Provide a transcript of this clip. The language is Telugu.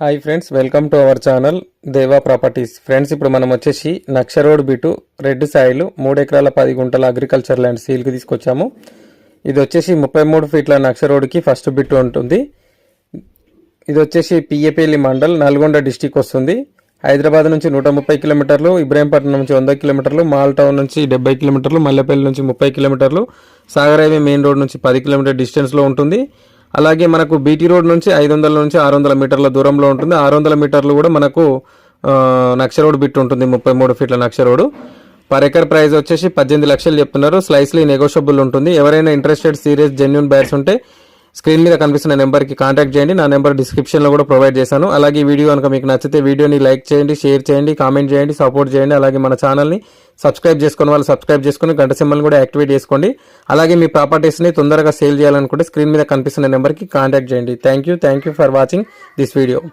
Hi friends, welcome to our channel దేవా ప్రాపర్టీస్. ఫ్రెండ్స్, ఇప్పుడు మనం వచ్చేసి నక్ష రోడ్ బిటు రెడ్ సాయిల్ 3 ఎకరాల 10 గుంటల అగ్రికల్చర్ ల్యాండ్ సీల్కి తీసుకొచ్చాము. ఇది వచ్చేసి 33 ఫీట్ల నక్ష రోడ్కి ఫస్ట్ బిట్టు ఉంటుంది. ఇది వచ్చేసి పియ్యపల్లి మండల్, నల్గొండ డిస్టిక్ వస్తుంది. హైదరాబాద్ నుంచి 130 కిలోమీటర్లు, ఇబ్రాహీంపట్నం నుంచి 100 కిలోమీటర్లు, మాల్ టౌన్ నుంచి 70 కిలోమీటర్లు, మల్లెపల్లి నుంచి 30 కిలోమీటర్లు, సాగర్ హైవే మెయిన్ రోడ్ నుంచి 10 కిలోమీటర్ డిస్టెన్స్లో ఉంటుంది. అలాగే మనకు బీటీ రోడ్ నుంచి 500 నుంచి 600 మీటర్ల దూరంలో ఉంటుంది. 600 మీటర్లు కూడా మనకు నక్ష రోడ్ బిట్ ఉంటుంది. 33 ఫీట్ల నక్ష రోడ్. పర్ ఎకర్ ప్రైస్ వచ్చేసి 18 లక్షలు చెప్తున్నారు. స్లైస్లీ నెగోషియబుల్ ఉంటుంది. ఎవరైనా ఇంట్రెస్టెడ్ సీరియస్ జెన్యూన్ బయర్స్ ఉంటే స్క్రీన్ మీద కనిపిస్తున్న నెంబర్కి కాంటాక్ట్ చేయండి. నా నెంబర్ డిస్క్రిప్షన్లో కూడా ప్రొవైడ్ చేశాను. అలాగే ఈ వీడియో కనుక మీకు నచ్చితే వీడియోని లైక్ చేయండి, షేర్ చేయండి, కామెంట్ చేయండి, సపోర్ట్ చేయండి. అలాగే మన ఛానల్ని సబ్స్క్రైబ్ చేసుకున్న వాళ్ళు సబ్స్క్రైబ్ చేసుకుని గంట సింబల్ని కూడా యాక్టివేట్ చేసుకోండి. అలాగే మీ ప్రాపర్టీస్ని తొందరగా సేల్ చేయాలనుకుంటే స్క్రీన్ మీద కనిపిస్తున్న నెంబర్కి కాంటాక్ట్ చేయండి. Thank you for watching this video.